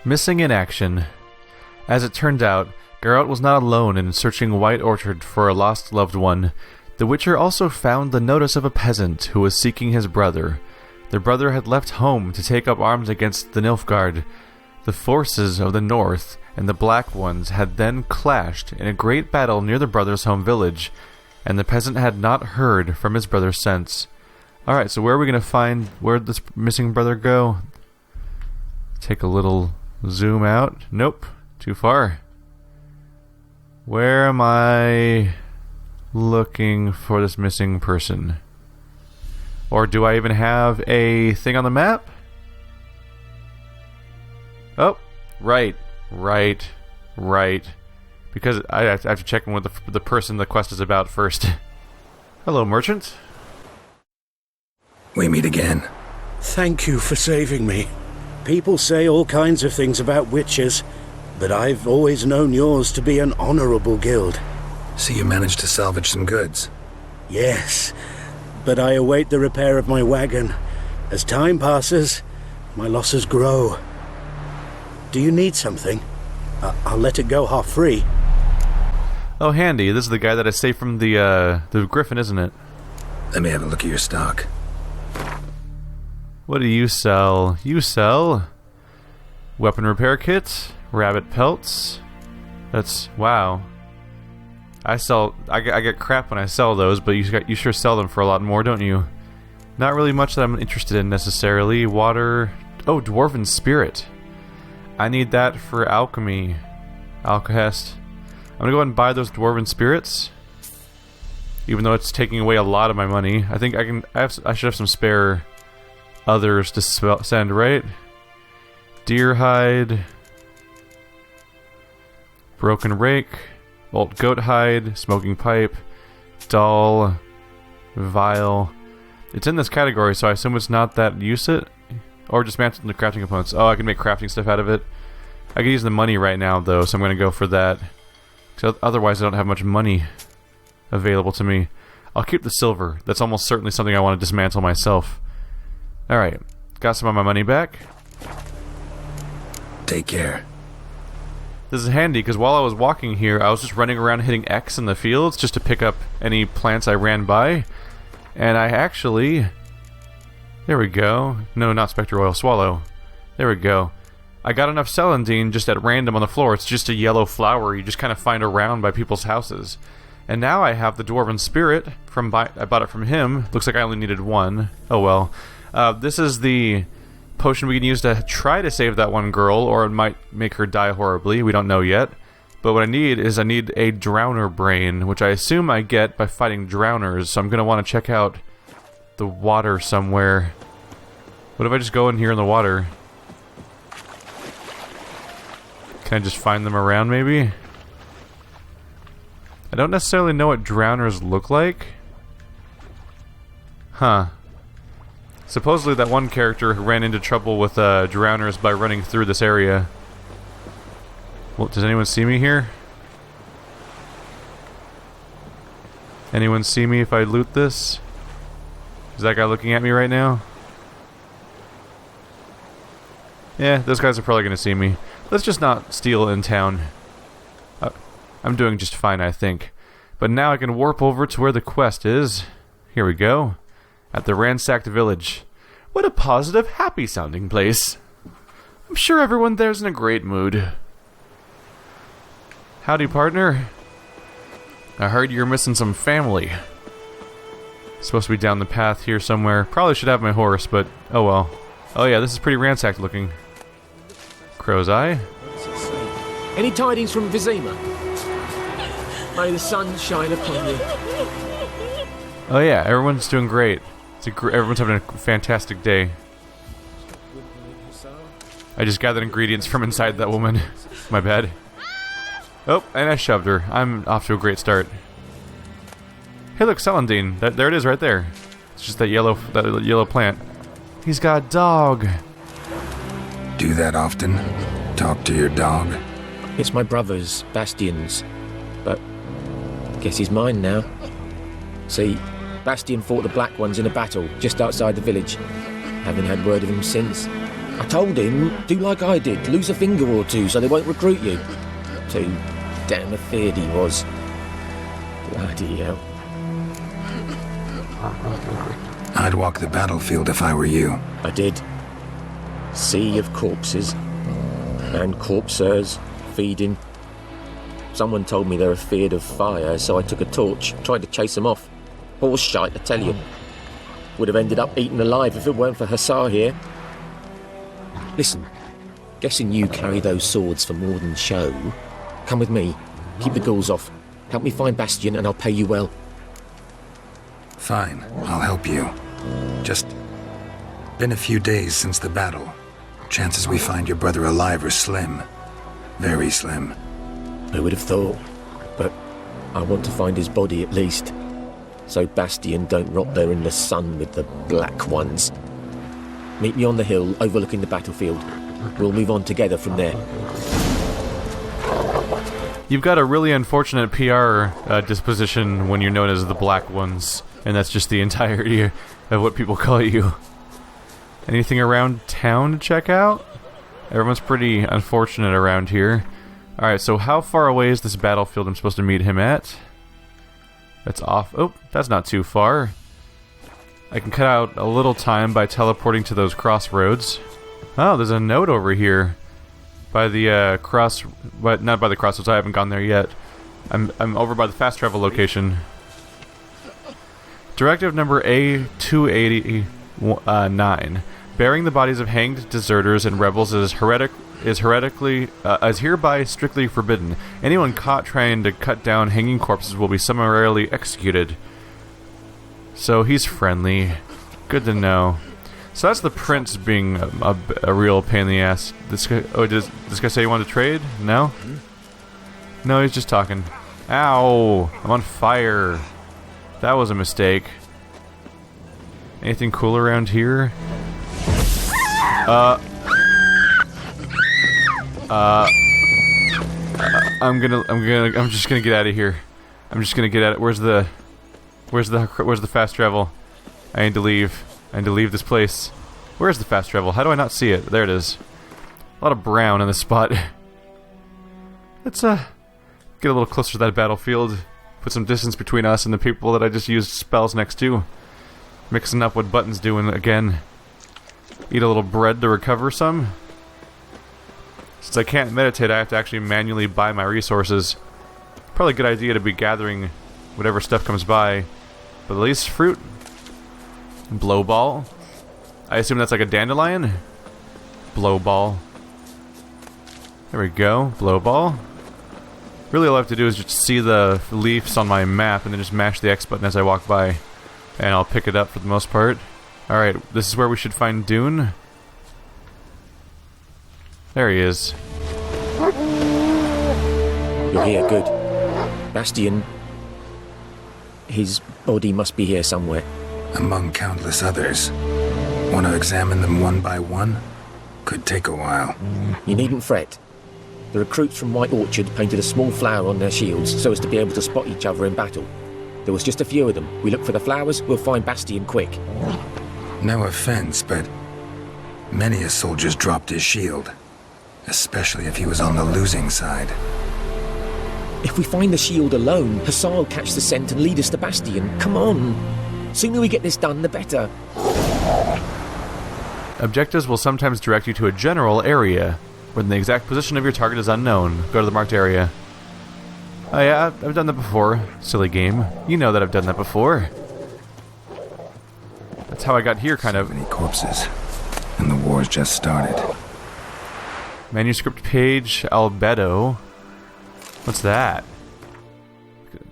Missing in action. As it turned out, Geralt was not alone in searching White Orchard for a lost loved one. The Witcher also found the notice of a peasant who was seeking his brother. Their brother had left home to take up arms against the Nilfgaard. The forces of the north and the Black Ones had then clashed in a great battle near the brother's home village, and the peasant had not heard from his brother since. Alright, so where are we going to find where'd this missing brother go? Take a little zoom out. Nope, too far. Where am I looking for this missing person? Or do I even have a thing on the map? Oh, right. Because I have to check in with the person the quest is about first. Hello, merchant. We meet again. Thank you for saving me. People say all kinds of things about witches, but I've always known yours to be an honorable guild. So you managed to salvage some goods? Yes, but I await the repair of my wagon. As time passes, my losses grow. Do you need something? I'll let it go half free. Oh, handy. This is the guy that I saved from the griffin, isn't it? Let me have a look at your stock. What do you sell? You sell weapon repair kit, rabbit pelts. That's wow. I get crap when I sell those, but you sure sell them for a lot more, don't you? Not really much that I'm interested in necessarily. Water. Oh, dwarven spirit. I need that for alchemy. Alcahest. I'm gonna go ahead and buy those dwarven spirits, even though it's taking away a lot of my money. I think I should have some spare others to send, right? Deer hide, broken rake, old goat hide, smoking pipe, dull, vial. It's in this category, so I assume it's not that use it, or dismantle the crafting components. Oh, I can make crafting stuff out of it. I could use the money right now, though, so I'm going to go for that. So otherwise, I don't have much money available to me. I'll keep the silver. That's almost certainly something I want to dismantle myself. Alright, got some of my money back. Take care. This is handy, because while I was walking here, I was just running around hitting X in the fields just to pick up any plants I ran by. And I actually... There we go. No, not Spectre Oil. Swallow. There we go. I got enough celandine just at random on the floor. It's just a yellow flower you just kind of find around by people's houses. And now I have the Dwarven Spirit. I bought it from him. Looks like I only needed one. Oh well. This is the potion we can use to try to save that one girl, or it might make her die horribly. We don't know yet. But what I need is a Drowner Brain, which I assume I get by fighting drowners. So I'm going to want to check out the water somewhere. What if I just go in here in the water? Can I just find them around, maybe? I don't necessarily know what drowners look like. Huh. Supposedly that one character who ran into trouble with drowners by running through this area. Well, does anyone see me here? Anyone see me if I loot this? Is that guy looking at me right now? Yeah, those guys are probably going to see me. Let's just not steal in town. I'm doing just fine, I think. But now I can warp over to where the quest is. Here we go. At the ransacked village. What a positive, happy-sounding place. I'm sure everyone there's in a great mood. Howdy, partner. I heard you're missing some family. Supposed to be down the path here somewhere. Probably should have my horse, but oh well. Oh yeah, this is pretty ransacked looking. Crow's Eye. Any tidings from Vizima? May the sun shine upon you. Oh yeah, everyone's doing great. Everyone's having a fantastic day. I just gathered ingredients from inside that woman. My bad. Oh, and I shoved her. I'm off to a great start. Hey look, celandine. There it is right there. It's just that yellow plant. He's got a dog. Do that often? Talk to your dog? It's my brother's, Bastion's. But I guess he's mine now. See, Bastion fought the Black Ones in a battle just outside the village. Haven't had word of him since. I told him, do like I did, lose a finger or two so they won't recruit you. Too damn afeard he was. Bloody hell. I'd walk the battlefield if I were you. I did. Sea of corpses. And corpsers, feeding. Someone told me they're afeard of fire, so I took a torch, tried to chase them off. Horse shite, I tell you. Would have ended up eaten alive if it weren't for Hussar here. Listen, guessing you carry those swords for more than show. Come with me, keep the ghouls off. Help me find Bastion and I'll pay you well. Fine, I'll help you. Just been a few days since the battle. Chances we find your brother alive are slim. Very slim. Who would have thought? But I want to find his body at least. So Bastion don't rot there in the sun with the black ones. Meet me on the hill overlooking the battlefield. We'll move on together from there. You've got a really unfortunate PR disposition when you're known as the Black Ones, and that's just the entirety of what people call you. Anything around town to check out? Everyone's pretty unfortunate around here. Alright, so how far away is this battlefield I'm supposed to meet him at? That's off. Oh, that's not too far. I can cut out a little time by teleporting to those crossroads. Oh, there's a note over here. By the but not by the crossroads, I haven't gone there yet. I'm over by the fast travel location. Directive number A289. Burying the bodies of hanged deserters and rebels is hereby strictly forbidden. Anyone caught trying to cut down hanging corpses will be summarily executed. So he's friendly. Good to know. So that's the prince being a real pain in the ass. This guy, does this guy say he wanted to trade? No? No, he's just talking. Ow! I'm on fire. That was a mistake. Anything cool around here? I'm just gonna get out of here. I'm just gonna get out. Where's the fast travel? I need to leave. I need to leave this place. Where's the fast travel? How do I not see it? There it is. A lot of brown in the spot. Let's get a little closer to that battlefield. Put some distance between us and the people that I just used spells next to. Mixing up what Button's doing again. Eat a little bread to recover some. Since I can't meditate, I have to actually manually buy my resources. Probably a good idea to be gathering whatever stuff comes by. But at least fruit. Blow ball. I assume that's like a dandelion. Blow ball. There we go. Blow ball. Really all I have to do is just see the leaves on my map and then just mash the X button as I walk by. And I'll pick it up for the most part. Alright, this is where we should find Dune. There he is. You're here, good. Bastion. His body must be here somewhere. Among countless others. Want to examine them one by one? Could take a while. You needn't fret. The recruits from White Orchard painted a small flower on their shields so as to be able to spot each other in battle. There was just a few of them. We look for the flowers, we'll find Bastion quick. No offense, but many a soldier's dropped his shield. Especially if he was on the losing side. If we find the shield alone, Hussar will catch the scent and lead us to Bastion. Come on! Sooner we get this done, the better. Objectives will sometimes direct you to a general area, when the exact position of your target is unknown. Go to the marked area. Oh yeah, I've done that before. Silly game. You know that I've done that before. That's how I got here, kind of. So many corpses. And the war's just started. Manuscript page, Albedo. What's that?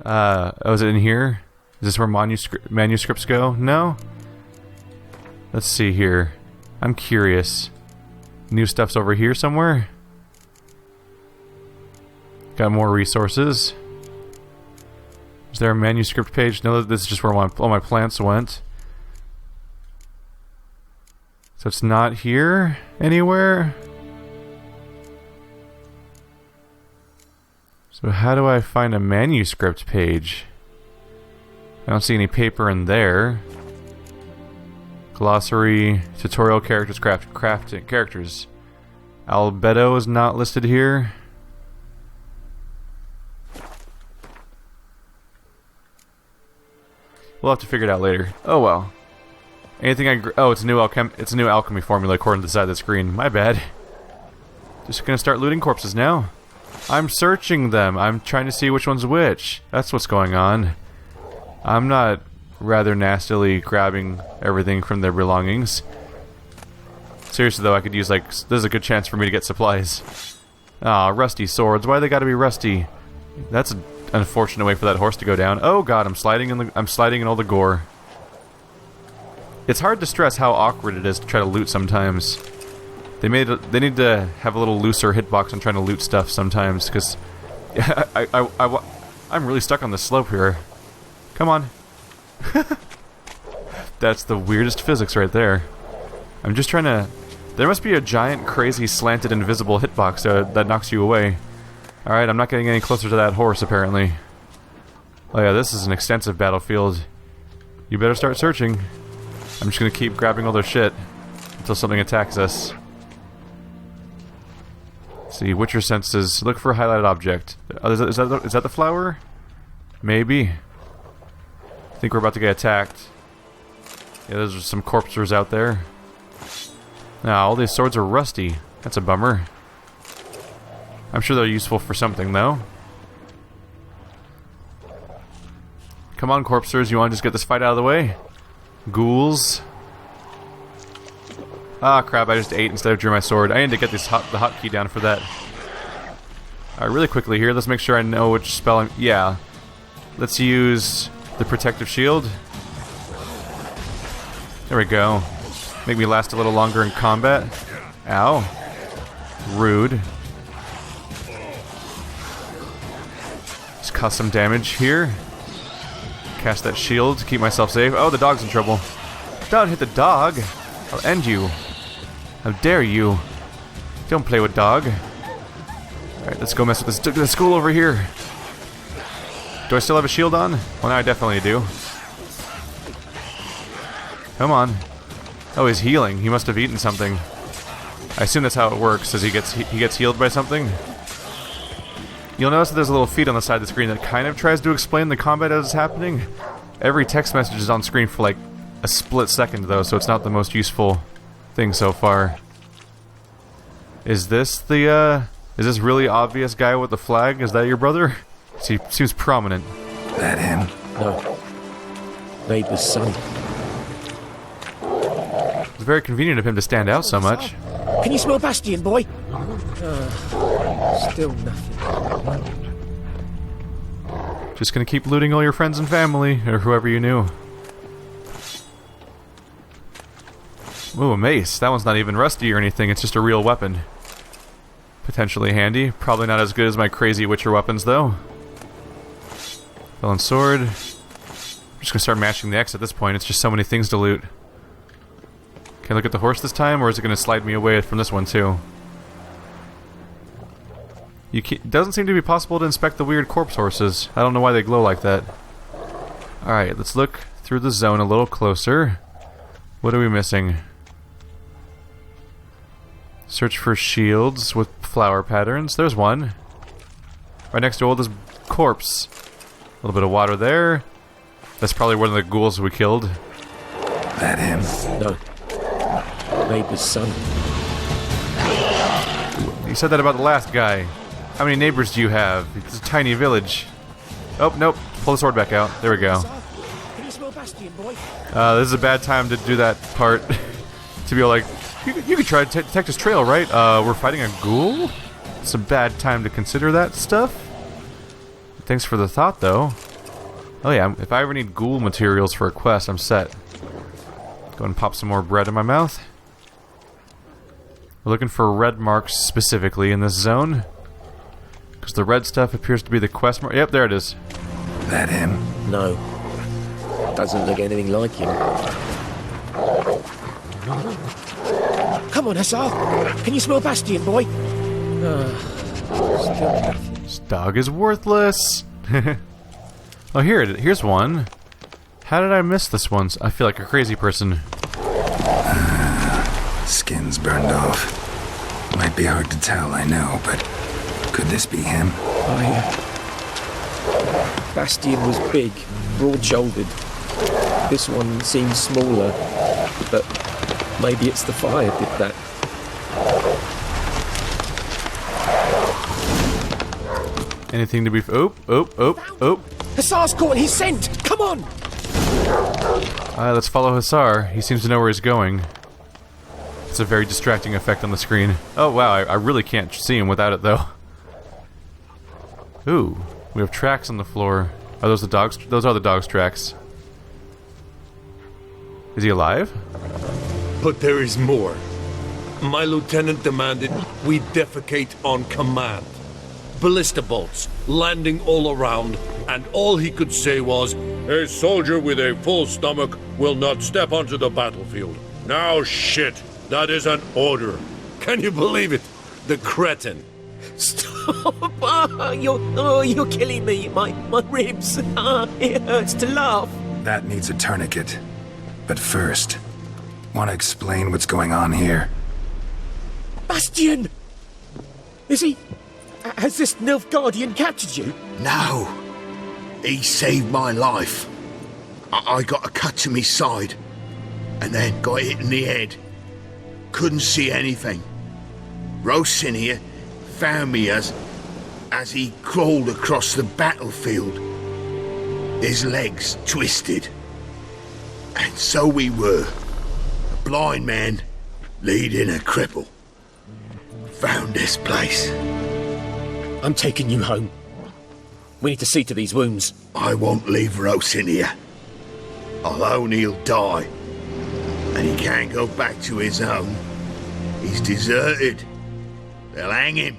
Oh, is it in here? Is this where manuscripts go? No? Let's see here. I'm curious. New stuff's over here somewhere? Got more resources. Is there a manuscript page? No, this is just where all my plants went. So it's not here anywhere? So how do I find a manuscript page? I don't see any paper in there. Glossary, tutorial characters, crafting characters. Albedo is not listed here. We'll have to figure it out later. Oh well. Anything oh, it's a new alchemy formula according to the side of the screen. My bad. Just gonna start looting corpses now. I'm searching them. I'm trying to see which one's which. That's what's going on. I'm not rather nastily grabbing everything from their belongings. Seriously though, I could use like, this is a good chance for me to get supplies. Ah, rusty swords. Why they gotta be rusty? That's an unfortunate way for that horse to go down. Oh god, I'm sliding in all the gore. It's hard to stress how awkward it is to try to loot sometimes. They need to have a little looser hitbox on trying to loot stuff sometimes, because I'm really stuck on the slope here. Come on. That's the weirdest physics right there. I'm just trying to... There must be a giant, crazy, slanted, invisible hitbox that knocks you away. Alright, I'm not getting any closer to that horse, apparently. Oh yeah, this is an extensive battlefield. You better start searching. I'm just gonna keep grabbing all their shit until something attacks us. Let's see, Witcher senses. Look for a highlighted object. Is that the flower? Maybe. I think we're about to get attacked. Yeah, there's some corpses out there. Now, all these swords are rusty. That's a bummer. I'm sure they're useful for something, though. Come on, corpsers, you want to just get this fight out of the way? Ghouls. Ah, crap, I just ate instead of drew my sword. I need to get the hotkey down for that. Alright, really quickly here, let's make sure I know which spell I'm... Yeah. Let's use the protective shield. There we go. Make me last a little longer in combat. Ow. Rude. Just cause some damage here. Cast that shield to keep myself safe. Oh, the dog's in trouble. Don't hit the dog. I'll end you. How dare you. Don't play with dog. Alright, let's go mess with this school over here. Do I still have a shield on? Well, now I definitely do. Come on. Oh, he's healing. He must have eaten something. I assume that's how it works, as he gets healed by something. You'll notice that there's a little feed on the side of the screen that kind of tries to explain the combat as it's happening. Every text message is on screen for like a split second though, so it's not the most useful thing so far. Is this the, is this really obvious guy with the flag? Is that your brother? He seems prominent. That him? No. Neighbour's son. It's very convenient of him to stand out so much. Can you smell Bastion, boy? Still nothing. Just gonna keep looting all your friends and family, or whoever you knew. Ooh, a mace. That one's not even rusty or anything, it's just a real weapon. Potentially handy. Probably not as good as my crazy Witcher weapons, though. Felon sword. I'm just gonna start mashing the X at this point, it's just so many things to loot. Can I look at the horse this time, or is it gonna slide me away from this one, too? It doesn't seem to be possible to inspect the weird corpse horses. I don't know why they glow like that. Alright, let's look through the zone a little closer. What are we missing? Search for shields with flower patterns. There's one. Right next to all this corpse. A little bit of water there. That's probably one of the ghouls we killed. That him? No. Neighbour's son. You said that about the last guy. How many neighbors do you have? It's a tiny village. Oh, nope. Pull the sword back out. There we go. Can you smell Bastion, boy? This is a bad time to do that part. To be like, you could try to detect his trail, right? We're fighting a ghoul? It's a bad time to consider that stuff. Thanks for the thought, though. Oh yeah, if I ever need ghoul materials for a quest, I'm set. Go and pop some more bread in my mouth. We're looking for red marks specifically in this zone. Because the red stuff appears to be the quest mark. Yep, there it is. That him? No. Doesn't look anything like him. Come on, Hussar. Can you smell Bastion, boy? Still nothing. This dog is worthless. Oh, here's one. How did I miss this one? I feel like a crazy person. Skin's burned off. Might be hard to tell, I know, but could this be him? Bastian was big, broad-shouldered. This one seems smaller, but maybe it's the fire did that. Anything to be... Oh. Hussar's caught his scent! Come on! Let's follow Hussar. He seems to know where he's going. It's a very distracting effect on the screen. Oh wow, I really can't see him without it though. Ooh, we have tracks on the floor. Are those the dogs? Those are the dog's tracks. Is he alive? But there is more. My lieutenant demanded we defecate on command. Ballista bolts landing all around, and all he could say was, "A soldier with a full stomach will not step onto the battlefield." Now shit, that is an order. Can you believe it? The cretin. Stop! You're killing me. My ribs. It hurts to laugh. That needs a tourniquet. But first, want to explain what's going on here? Bastian! Has this Nilfgaardian captured you? No. He saved my life. I got a cut to my side, and then got hit in the head. Couldn't see anything. Rosin here found me as he crawled across the battlefield. His legs twisted. And so we were. A blind man leading a cripple. Found this place. I'm taking you home. We need to see to these wounds. I won't leave Rosin here. Alone he'll die. And he can't go back to his own. He's deserted. They'll hang him.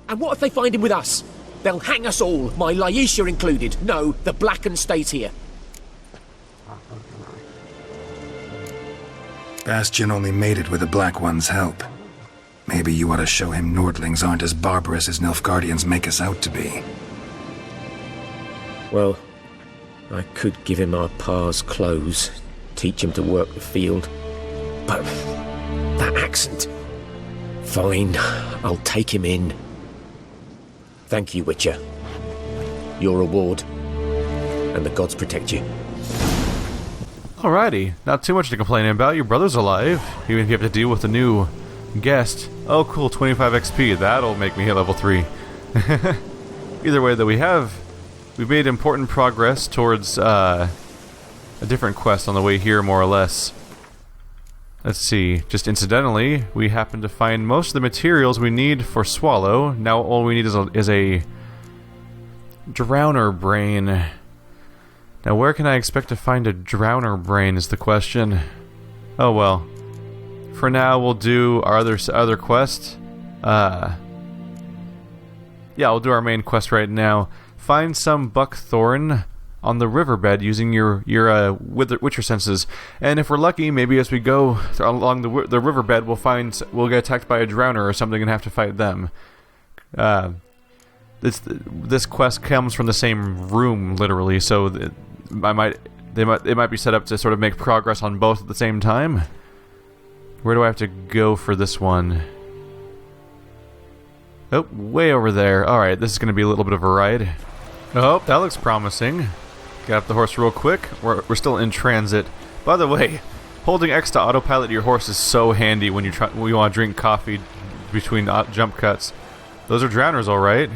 And what if they find him with us? They'll hang us all, my Laisha included. No, the Blacken stays here. Bastian only made it with the Black One's help. Maybe you ought to show him Nordlings aren't as barbarous as Nilfgaardians make us out to be. Well, I could give him our pa's clothes, teach him to work the field. But that accent... Fine, I'll take him in. Thank you, Witcher. Your reward. And the gods protect you. Alrighty, not too much to complain about. Your brother's alive, even if you have to deal with a new guest. Oh cool, 25 XP. That'll make me hit level 3. Either way, though, we've made important progress towards a different quest on the way here, more or less. Let's see, just incidentally, we happen to find most of the materials we need for Swallow. Now all we need is a Drowner Brain. Now where can I expect to find a Drowner Brain is the question. Oh well. For now we'll do our other quest. Yeah, we'll do our main quest right now. Find some buckthorn on the riverbed using your Witcher senses, and if we're lucky, maybe as we go along the riverbed, we'll get attacked by a drowner or something and have to fight them. This quest comes from the same room, literally, so it might be set up to sort of make progress on both at the same time. Where do I have to go for this one? Oh, way over there. Alright, this is going to be a little bit of a ride. Oh, that looks promising. Get up the horse real quick. We're still in transit. By the way, holding X to autopilot your horse is so handy when you want to drink coffee between jump cuts. Those are drowners, alright.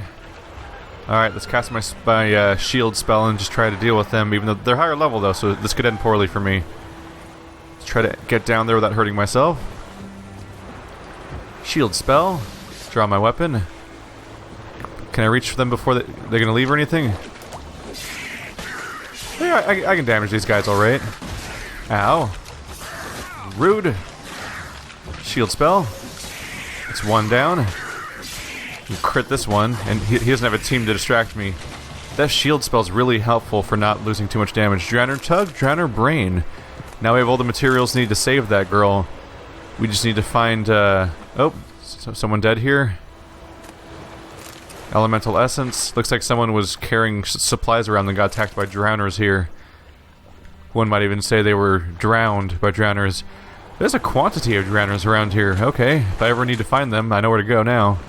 Alright, let's cast my shield spell and just try to deal with them, even though they're higher level though, so this could end poorly for me. Let's try to get down there without hurting myself. Shield spell. Draw my weapon. Can I reach for them before they're going to leave or anything? Yeah, I can damage these guys alright. Ow. Rude. Shield spell. It's one down. Crit this one, and he doesn't have a team to distract me. That shield spell's really helpful for not losing too much damage. Drowner Tug, Drowner Brain. Now we have all the materials needed to save that girl. We just need to find, oh, someone dead here. Elemental Essence. Looks like someone was carrying supplies around and got attacked by drowners here. One might even say they were drowned by drowners. There's a quantity of drowners around here. Okay, if I ever need to find them, I know where to go now.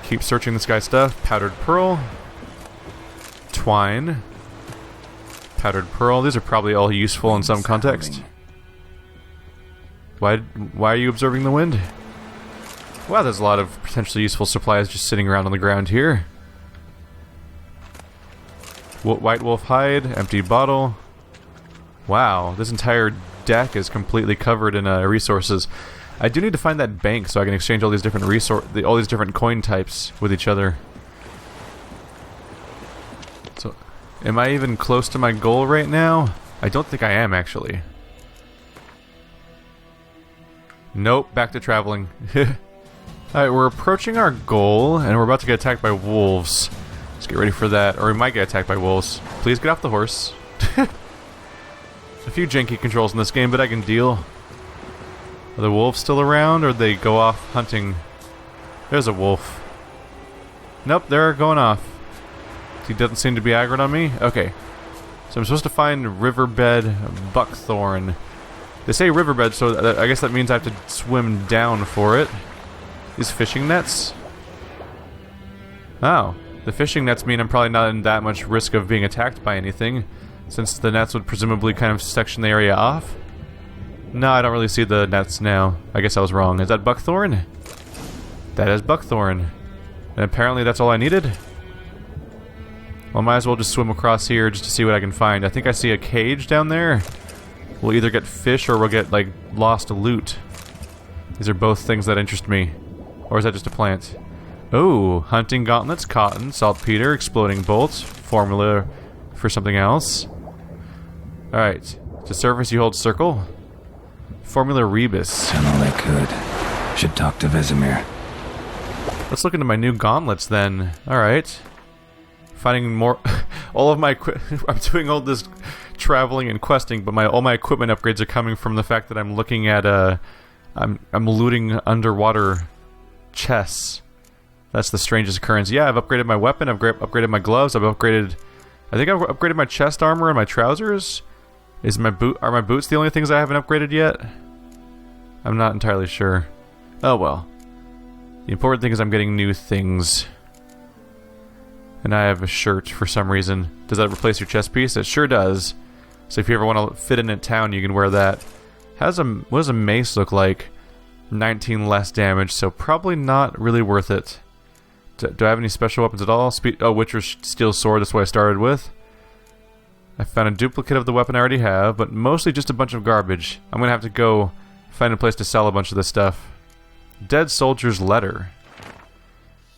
Keep searching this guy's stuff. Powdered pearl. Twine. Powdered pearl. These are probably all useful in some context. Why are you observing the wind? Wow, there's a lot of potentially useful supplies just sitting around on the ground here. White wolf hide. Empty bottle. Wow, this entire deck is completely covered in resources. I do need to find that bank so I can exchange all these different all these different coin types with each other. So, am I even close to my goal right now? I don't think I am, actually. Nope, back to traveling. Alright, we're approaching our goal, and we're about to get attacked by wolves. Let's get ready for that, or we might get attacked by wolves. Please get off the horse. A few janky controls in this game, but I can deal. Are the wolves still around, or they go off hunting? There's a wolf. Nope, they're going off. He doesn't seem to be aggroed on me? Okay. So I'm supposed to find riverbed buckthorn. They say riverbed, so I guess that means I have to swim down for it. These fishing nets? Oh. The fishing nets mean I'm probably not in that much risk of being attacked by anything, since the nets would presumably kind of section the area off. No, I don't really see the nets now. I guess I was wrong. Is that buckthorn? That is buckthorn. And apparently that's all I needed? Well, I might as well just swim across here just to see what I can find. I think I see a cage down there. We'll either get fish or we'll get, like, lost loot. These are both things that interest me. Or is that just a plant? Oh, hunting gauntlets, cotton, saltpeter, exploding bolts, formula for something else. Alright, to surface you hold circle. Formula rebus. Done all I could. Should talk to Vesemir. Let's look into my new gauntlets then. Alright. Finding more... all of my... I'm doing all this traveling and questing, but all my equipment upgrades are coming from the fact that I'm looking at... I'm looting underwater chests. That's the strangest occurrence. Yeah, I've upgraded my weapon, I've upgraded my gloves, I've upgraded... I think I've upgraded my chest armor and my trousers. Are my boots the only things I haven't upgraded yet? I'm not entirely sure. Oh well. The important thing is I'm getting new things. And I have a shirt for some reason. Does that replace your chest piece? It sure does. So if you ever want to fit in town, you can wear that. What does a mace look like? 19 less damage, so probably not really worth it. Do I have any special weapons at all? Witcher's Steel Sword, that's what I started with. I found a duplicate of the weapon I already have, but mostly just a bunch of garbage. I'm gonna have to go find a place to sell a bunch of this stuff. Dead Soldier's Letter.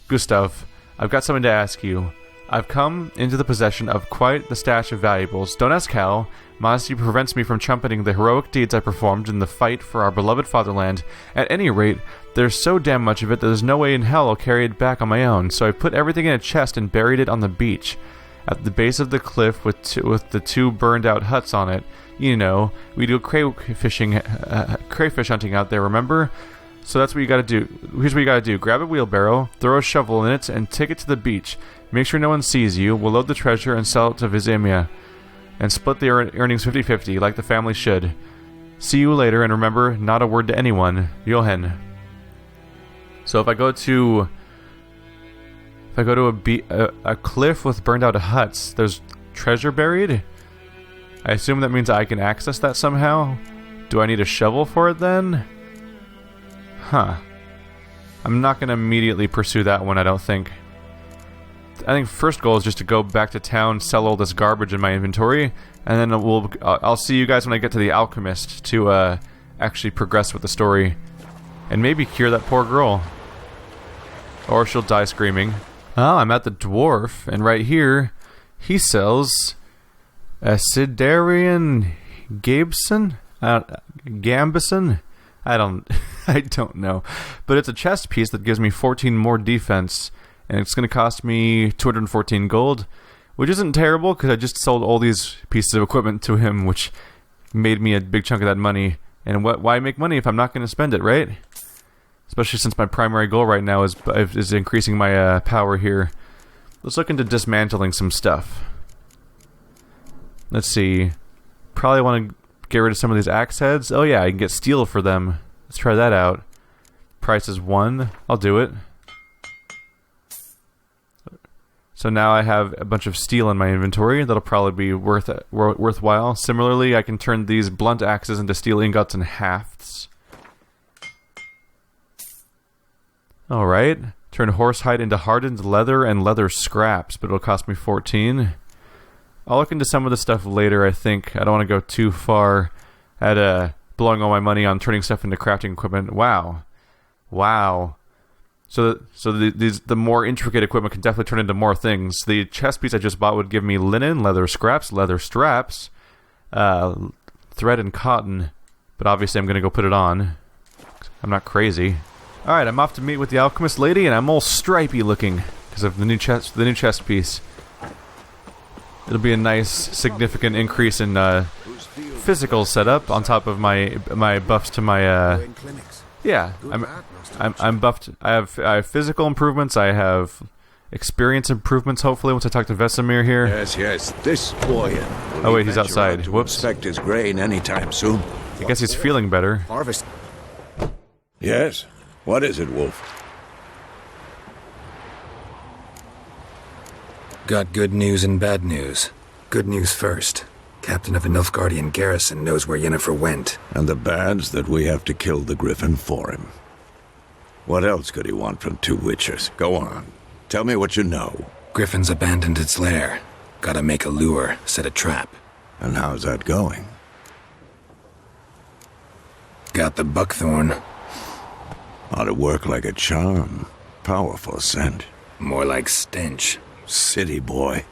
Gustav, I've got something to ask you. I've come into the possession of quite the stash of valuables. Don't ask how. Modesty prevents me from trumpeting the heroic deeds I performed in the fight for our beloved fatherland. At any rate, there's so damn much of it that there's no way in hell I'll carry it back on my own, so I put everything in a chest and buried it on the beach. At the base of the cliff with the two burned out huts on it. You know, we do crayfish hunting out there, remember? So that's what you gotta do. Here's what you gotta do. Grab a wheelbarrow, throw a shovel in it, and take it to the beach. Make sure no one sees you. We'll load the treasure and sell it to Vesemir. And split the earnings 50-50, like the family should. See you later, and remember, not a word to anyone. Johan. So if I go to... a cliff with burned out huts, there's treasure buried? I assume that means I can access that somehow? Do I need a shovel for it then? Huh. I'm not going to immediately pursue that one, I don't think. I think first goal is just to go back to town, sell all this garbage in my inventory, and then I'll see you guys when I get to the alchemist to actually progress with the story. And maybe cure that poor girl. Or she'll die screaming. Oh, I'm at the dwarf, and right here, he sells a Sidarian Gambison? I don't know. But it's a chest piece that gives me 14 more defense, and it's going to cost me 214 gold, which isn't terrible, because I just sold all these pieces of equipment to him, which made me a big chunk of that money. And why make money if I'm not going to spend it, right? Especially since my primary goal right now is increasing my power here. Let's look into dismantling some stuff. Let's see. Probably want to get rid of some of these axe heads. Oh yeah, I can get steel for them. Let's try that out. Price is 1. I'll do it. So now I have a bunch of steel in my inventory. That'll probably be worthwhile. Similarly, I can turn these blunt axes into steel ingots and hafts. Alright. Turn horsehide into hardened leather and leather scraps, but it'll cost me 14. I'll look into some of the stuff later, I think. I don't want to go too far at blowing all my money on turning stuff into crafting equipment. Wow. So the more intricate equipment can definitely turn into more things. The chest piece I just bought would give me linen, leather scraps, leather straps, thread and cotton. But obviously I'm going to go put it on. I'm not crazy. Alright, I'm off to meet with the alchemist lady, and I'm all stripey looking because of the new chest piece. It'll be a nice, significant increase in physical setup on top of my buffs to my yeah. I'm buffed. I have physical improvements. I have experience improvements. Hopefully, once I talk to Vesemir here. Yes. This boy. Oh wait, he's outside. Whoops. Expect his grain anytime soon. I guess he's feeling better. Harvest. Yes. What is it, Wolf? Got good news and bad news. Good news first. Captain of the Nilfgaardian garrison knows where Yennefer went. And the bad's that we have to kill the griffin for him. What else could he want from 2 witchers? Go on. Tell me what you know. Griffin's abandoned its lair. Gotta make a lure, set a trap. And how's that going? Got the buckthorn. Ought to work like a charm. Powerful scent. More like stench. City boy.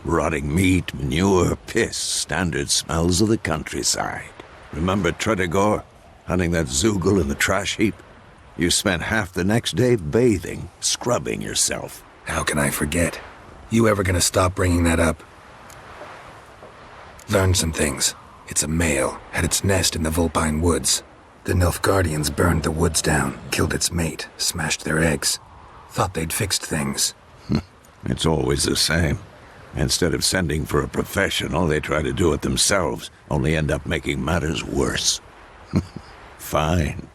Rotting meat, manure, piss. Standard smells of the countryside. Remember Tredegor? Hunting that Zoogle in the trash heap? You spent half the next day bathing, scrubbing yourself. How can I forget? You ever gonna stop bringing that up? Learned some things. It's a male, had its nest in the Vulpine Woods. The Nilfgaardians burned the woods down, killed its mate, smashed their eggs. Thought they'd fixed things. It's always the same. Instead of sending for a professional, they try to do it themselves, only end up making matters worse. Fine.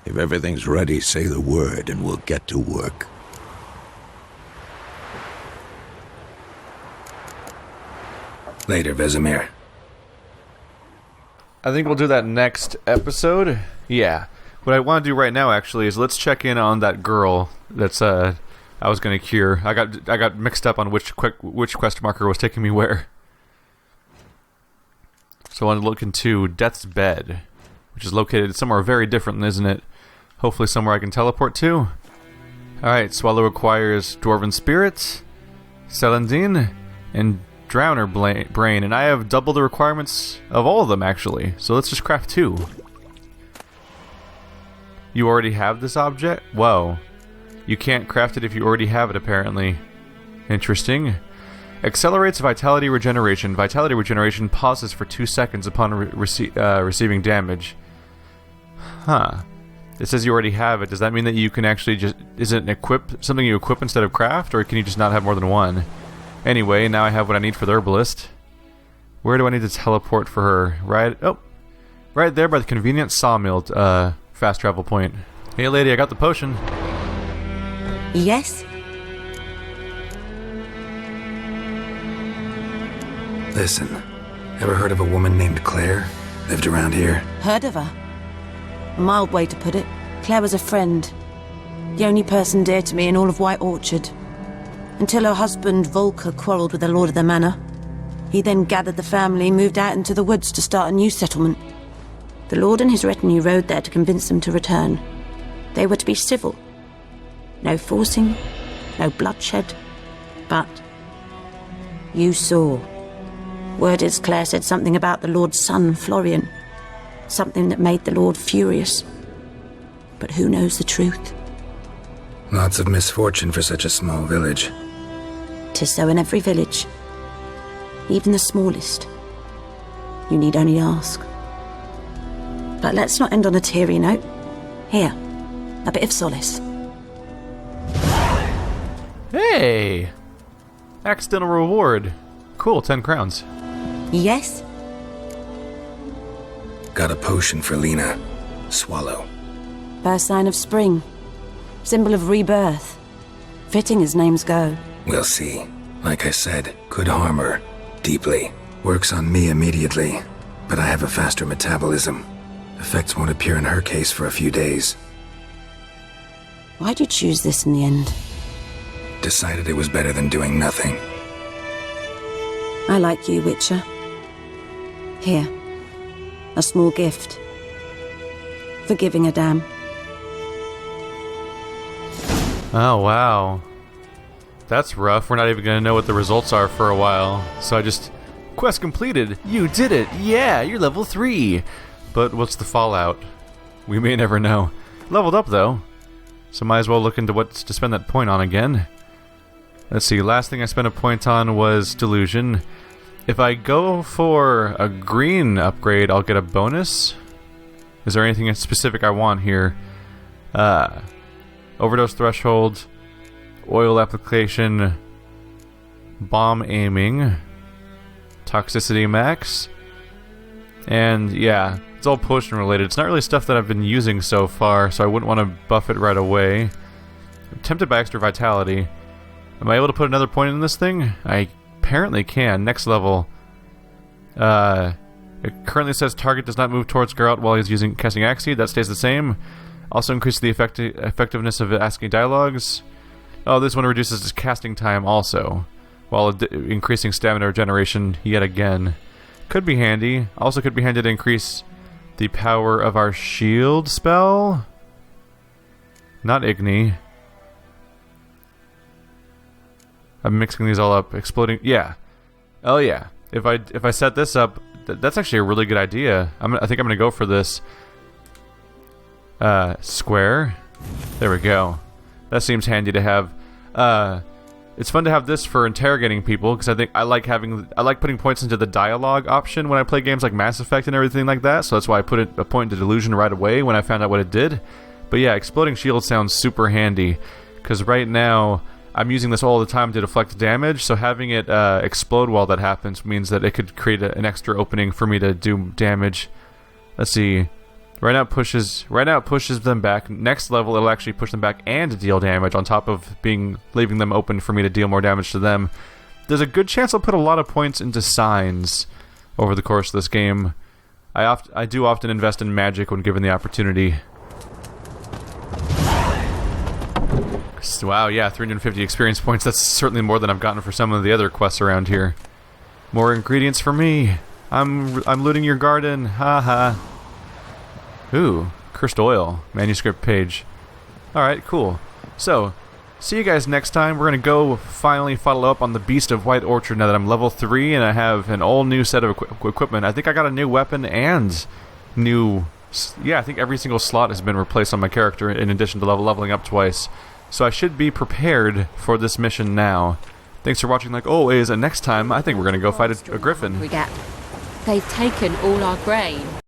If everything's ready, say the word and we'll get to work. Later, Vesemir. I think we'll do that next episode. Yeah. What I want to do right now, actually, is let's check in on that girl that's I was going to cure. I got mixed up on which quest marker was taking me where. So I want to look into Death's Bed, which is located somewhere very different, isn't it? Hopefully somewhere I can teleport to. Alright, Swallow requires Dwarven Spirit, Celandine, and Drowner Brain, and I have double the requirements of all of them, actually. So let's just craft 2. You already have this object? Whoa. You can't craft it if you already have it, apparently. Interesting. Accelerates Vitality Regeneration. Vitality Regeneration pauses for 2 seconds upon receiving damage. Huh. It says you already have it. Does that mean that you can actually just... Is it something you equip instead of craft, or can you just not have more than one? Anyway, now I have what I need for the herbalist. Where do I need to teleport for her? Right there by the convenient sawmill fast travel point. Hey lady, I got the potion. Yes? Listen, ever heard of a woman named Claire? Lived around here? Heard of her? A mild way to put it. Claire was a friend. The only person dear to me in all of White Orchard. Until her husband, Volker, quarrelled with the lord of the manor. He then gathered the family, moved out into the woods to start a new settlement. The lord and his retinue rode there to convince them to return. They were to be civil. No forcing, no bloodshed. But you saw. Word is Claire said something about the lord's son, Florian. Something that made the lord furious. But who knows the truth? Lots of misfortune for such a small village. 'Tis so in every village. Even the smallest. You need only ask. But let's not end on a teary note. Here, a bit of solace. Hey! Accidental reward. Cool, 10 crowns. Yes? Got a potion for Lena. Swallow. First sign of spring. Symbol of rebirth. Fitting as names go. We'll see. Like I said, could harm her. Deeply. Works on me immediately. But I have a faster metabolism. Effects won't appear in her case for a few days. Why'd you choose this in the end? Decided it was better than doing nothing. I like you, Witcher. Here. A small gift. For giving a damn. Oh, wow. That's rough. We're not even going to know what the results are for a while. So I just... Quest completed! You did it! Yeah, you're level 3! But what's the fallout? We may never know. Leveled up, though. So might as well look into what to spend that point on again. Let's see, last thing I spent a point on was Delusion. If I go for a green upgrade, I'll get a bonus. Is there anything specific I want here? Overdose threshold, oil application, bomb aiming, toxicity max, and yeah, it's all potion related. It's not really stuff that I've been using so far, so I wouldn't want to buff it right away. I'm tempted by extra vitality. Am I able to put another point in this thing? I apparently can. Next level. It currently says target does not move towards Geralt while he's casting Axe Seed. That stays the same. Also increases the effectiveness of asking dialogues. Oh, this one reduces his casting time also, while increasing stamina regeneration yet again. Could be handy. Also could be handy to increase the power of our shield spell. Not Igni. I'm mixing these all up. Exploding. Yeah. Oh yeah. If I set this up, that's actually a really good idea. I think I'm gonna go for this. Square. There we go. That seems handy to have. It's fun to have this for interrogating people, because I like putting points into the dialogue option when I play games like Mass Effect and everything like that. So that's why I put a point into Delusion right away when I found out what it did. But yeah, exploding shield sounds super handy, because right now I'm using this all the time to deflect damage, so having it explode while that happens means that it could create an extra opening for me to do damage. Let's see. Right now it pushes them back. Next level it'll actually push them back and deal damage on top of leaving them open for me to deal more damage to them. There's a good chance I'll put a lot of points into signs over the course of this game. I do often invest in magic when given the opportunity. Wow, yeah, 350 experience points. That's certainly more than I've gotten for some of the other quests around here. More ingredients for me. I'm looting your garden. Haha. Ooh, cursed oil. Manuscript page. Alright, cool. So, see you guys next time. We're going to go finally follow up on the Beast of White Orchard now that I'm level 3 and I have an all new set of equipment. I think I got a new weapon and new... Yeah, I think every single slot has been replaced on my character in addition to leveling up twice. So I should be prepared for this mission now. Thanks for watching like always, and next time I think we're going to go fight a griffin. They've taken all our grain.